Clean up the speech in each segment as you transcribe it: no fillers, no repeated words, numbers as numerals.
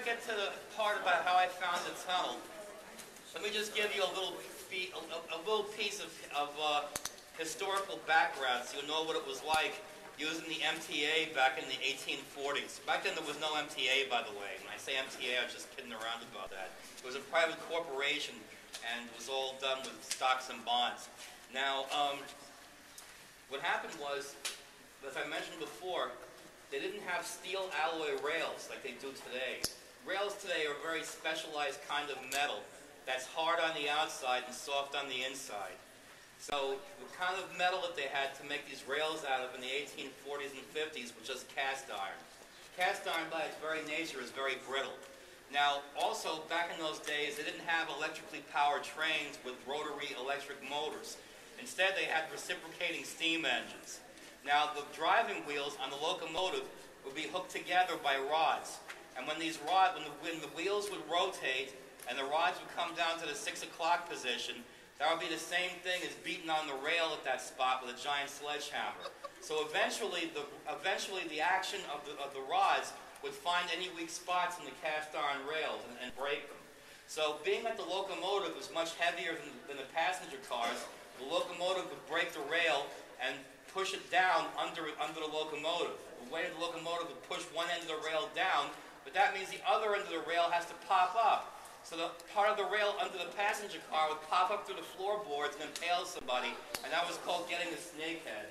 get to the part about how I found the tunnel, let me just give you a little piece of historical background so you'll know what it was like using the MTA back in the 1840s. Back then there was no MTA, by the way. When I say MTA, I'm just kidding around about that. It was a private corporation and it was all done with stocks and bonds. Now, what happened was, as I mentioned before, they didn't have steel alloy rails like they do today. Rails today are a very specialized kind of metal that's hard on the outside and soft on the inside. So the kind of metal that they had to make these rails out of in the 1840s and 50s was just cast iron. Cast iron by its very nature is very brittle. Now also back in those days they didn't have electrically powered trains with rotary electric motors. Instead they had reciprocating steam engines. Now the driving wheels on the locomotive would be hooked together by rods. And when the wheels would rotate and the rods would come down to the 6 o'clock position, that would be the same thing as beating on the rail at that spot with a giant sledgehammer. So eventually the action of the rods would find any weak spots in the cast iron rails and break them. So being that the locomotive was much heavier than the passenger cars, the locomotive would break the rail and push it down under the locomotive. The way the locomotive would push one end of the rail down, but that means the other end of the rail has to pop up. So the part of the rail under the passenger car would pop up through the floorboards and impale somebody, and that was called getting the snakehead.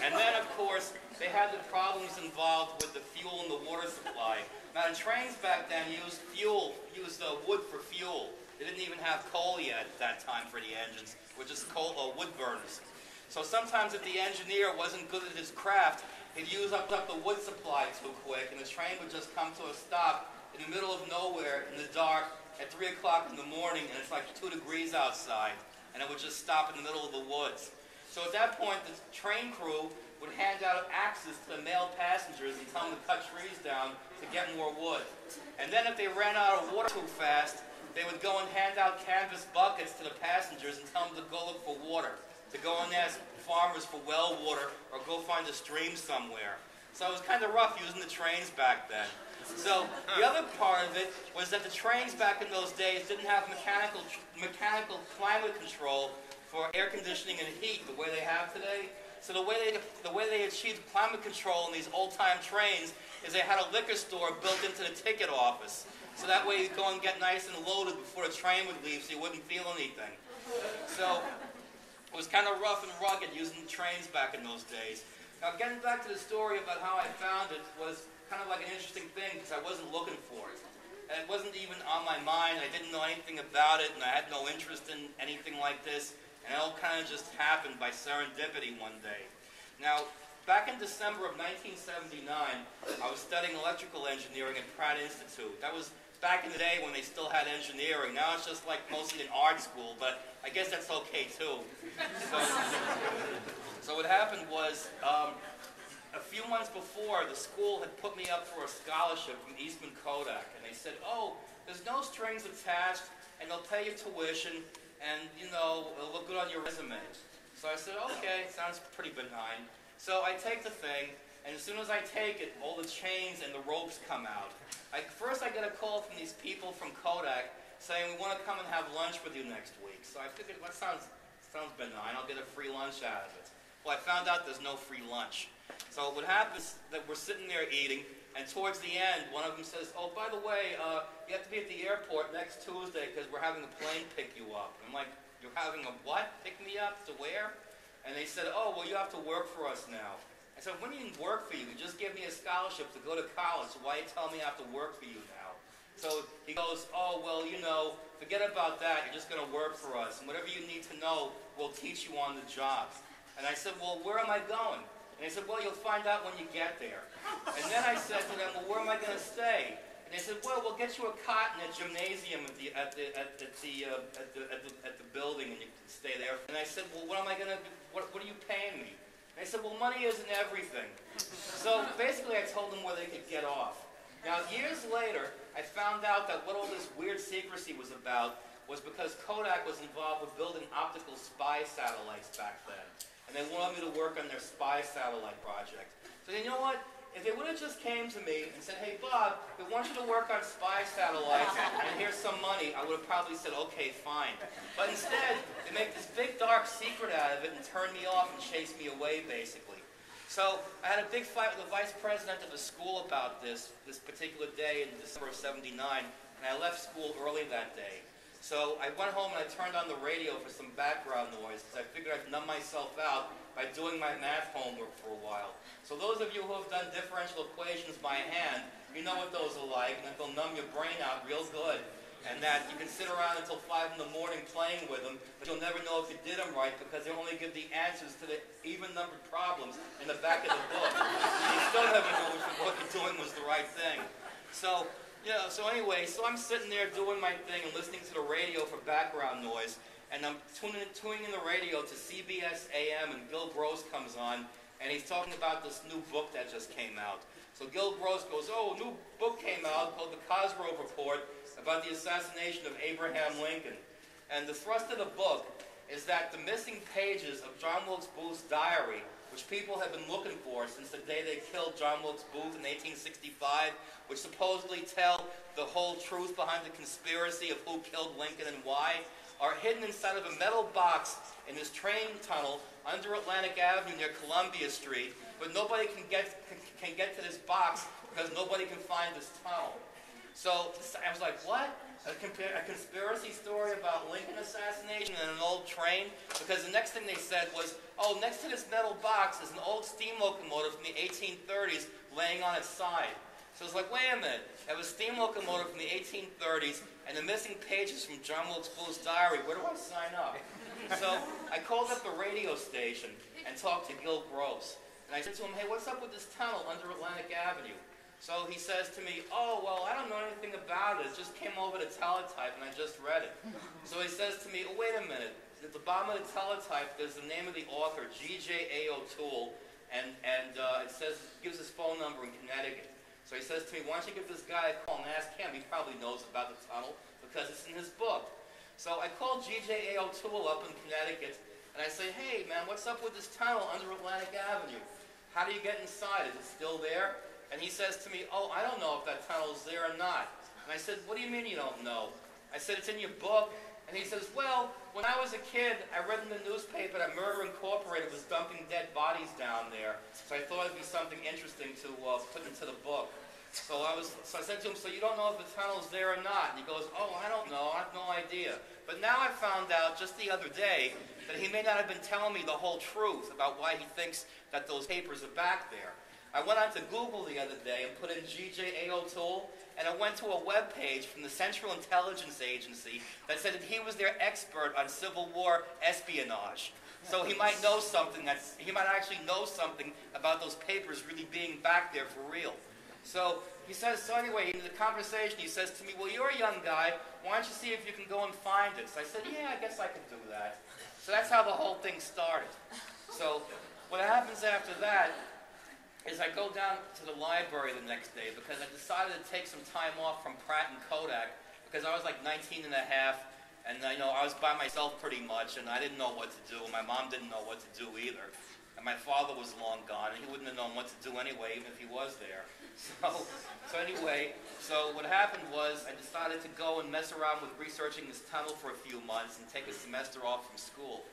And then, of course, they had the problems involved with the fuel and the water supply. Now, the trains back then used wood for fuel. They didn't even have coal yet at that time for the engines, which is wood burners. So sometimes if the engineer wasn't good at his craft, he'd use up the wood supply too quick, and the train would just come to a stop in the middle of nowhere in the dark at 3 o'clock in the morning, and it's like 2 degrees outside, and it would just stop in the middle of the woods. So at that point, the train crew would hand out axes to the male passengers and tell them to cut trees down to get more wood. And then if they ran out of water too fast, they would go and hand out canvas buckets to the passengers and tell them to go look for water, to go and ask farmers for well water or go find a stream somewhere. So it was kind of rough using the trains back then. So the other part of it was that the trains back in those days didn't have mechanical climate control for air conditioning and heat the way they have today. So the way they achieved climate control in these old-time trains is they had a liquor store built into the ticket office. So that way you'd go and get nice and loaded before the train would leave so you wouldn't feel anything. So it was kind of rough and rugged using the trains back in those days. Now getting back to the story about how I found it was kind of like an interesting thing because I wasn't looking for it. And it wasn't even on my mind. I didn't know anything about it and I had no interest in anything like this. And it all kind of just happened by serendipity one day. Now, back in December of 1979, I was studying electrical engineering at Pratt Institute. That was back in the day when they still had engineering. Now it's just like mostly an art school, but I guess that's okay too. So what happened was, a few months before, the school had put me up for a scholarship from Eastman Kodak, and they said, oh, there's no strings attached, and they'll pay you tuition, and, you know, it'll look good on your resume. So I said, okay, sounds pretty benign. So I take the thing, and as soon as I take it, all the chains and the ropes come out. First I get a call from these people from Kodak saying, we want to come and have lunch with you next week. So I figured, that sounds benign, I'll get a free lunch out of it. Well, I found out there's no free lunch. So what happens is that we're sitting there eating, and towards the end, one of them says, oh, by the way, you have to be at the airport next Tuesday because we're having a plane pick you up. I'm like, you're having a what? Pick me up? To where? And they said, oh, well, you have to work for us now. I said, when do you work for you? You just gave me a scholarship to go to college, so why are you telling me I have to work for you now? So he goes, oh, well, you know, forget about that. You're just going to work for us. And whatever you need to know, we'll teach you on the job. And I said, well, where am I going? And they said, well, you'll find out when you get there. And then I said to them, well, where am I going to stay? And they said, well, we'll get you a cot in a gymnasium at the building, and you can stay there. And I said, well, what am I going to do? What are you paying me? And they said, well, money isn't everything. So basically, I told them where they could get off. Now, years later, I found out that what all this weird secrecy was about was because Kodak was involved with building optical spy satellites back then. And they wanted me to work on their spy satellite project. So you know what? if they would have just came to me and said, hey, Bob, we want you to work on spy satellites, and here's some money, I would have probably said, okay, fine. But instead, they make this big, dark secret out of it and turn me off and chase me away, basically. So I had a big fight with the vice president of the school about this particular day in December of '79, and I left school early that day. So I went home and I turned on the radio for some background noise, because I figured I'd numb myself out by doing my math homework for a while. So those of you who have done differential equations by hand, you know what those are like, and that they'll numb your brain out real good. And that you can sit around until 5 in the morning playing with them, but you'll never know if you did them right because they only give the answers to the even-numbered problems in the back of the book. You still never know if what you're doing was the right thing. So, anyway, I'm sitting there doing my thing and listening to the radio for background noise, and I'm tuning in the radio to CBS AM, and Gil Gross comes on, and he's talking about this new book that just came out. So Gil Gross goes, oh, a new book came out called The Cosgrove Report about the assassination of Abraham Lincoln. And the thrust of the book is that the missing pages of John Wilkes Booth's diary, which people have been looking for since the day they killed John Wilkes Booth in 1865, which supposedly tell the whole truth behind the conspiracy of who killed Lincoln and why, are hidden inside of a metal box in this train tunnel under Atlantic Avenue near Columbia Street, but nobody can get to this box because nobody can find this tunnel. So I was like, what? A conspiracy story about Lincoln assassination and an old train? Because the next thing they said was, oh, next to this metal box is an old steam locomotive from the 1830s laying on its side. So I was like, wait a minute. I have a steam locomotive from the 1830s and the missing pages from John Wilkes Booth's diary. Where do I sign up? So I called up the radio station and talked to Gil Gross. And I said to him, hey, what's up with this tunnel under Atlantic Avenue? So he says to me, oh, well, I don't know anything about it. It just came over to teletype, and I just read it. So he says to me, oh, wait a minute. At the bottom of the teletype, there's the name of the author, G.J.A. O'Toole, and it gives his phone number in Connecticut. So he says to me, why don't you give this guy a call and ask him? He probably knows about the tunnel because it's in his book. So I called G.J.A. O'Toole up in Connecticut, and I say, hey, man, what's up with this tunnel under Atlantic Avenue? How do you get inside? Is it still there? And he says to me, oh, I don't know if that tunnel is there or not. And I said, what do you mean you don't know? I said, it's in your book. And he says, well, when I was a kid, I read in the newspaper that Murder Incorporated was dumping dead bodies down there. So I thought it'd be something interesting to put into the book. So I said to him, so you don't know if the tunnel's there or not? And he goes, oh, I don't know. I have no idea. But now I found out just the other day that he may not have been telling me the whole truth about why he thinks that those papers are back there. I went on to Google the other day and put in G.J.A. O'Toole, and I went to a web page from the Central Intelligence Agency that said that he was their expert on Civil War espionage. So he might know something he might actually know something about those papers really being back there for real. So he says, so anyway, in the conversation he says to me, well, you're a young guy, why don't you see if you can go and find it? So I said, yeah, I guess I could do that. So that's how the whole thing started. So what happens after that is I go down to the library the next day because I decided to take some time off from Pratt and Kodak because I was like 19 and a half, and I was by myself pretty much, and I didn't know what to do, and my mom didn't know what to do either. And my father was long gone, and he wouldn't have known what to do anyway, even if he was there. So anyway, what happened was I decided to go and mess around with researching this tunnel for a few months and take a semester off from school.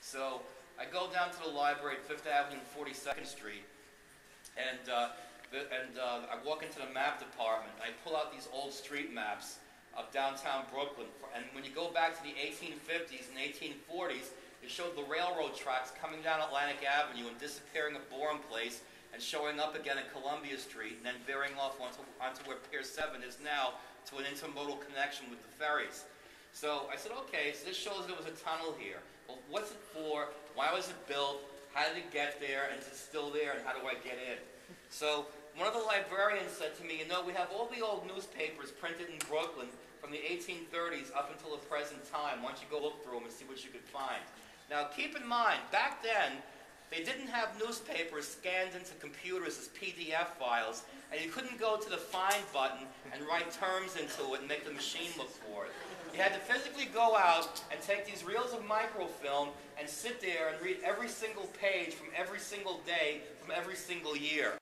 So I go down to the library at 5th Avenue and 42nd Street, and I walk into the map department. I pull out these old street maps of downtown Brooklyn. And when you go back to the 1850s and 1840s, it showed the railroad tracks coming down Atlantic Avenue and disappearing at Bourne Place and showing up again at Columbia Street and then veering off onto where Pier 7 is now to an intermodal connection with the ferries. So I said, okay, so this shows there was a tunnel here. Well, what's it for? Why was it built? How did it get there, and is it still there, and how do I get in? So one of the librarians said to me, we have all the old newspapers printed in Brooklyn from the 1830s up until the present time. Why don't you go look through them and see what you could find? Now keep in mind, back then, they didn't have newspapers scanned into computers as PDF files, and you couldn't go to the find button and write terms into it and make the machine look for it. You had to physically go out and take these reels of microfilm and sit there and read every single page from every single day from every single year.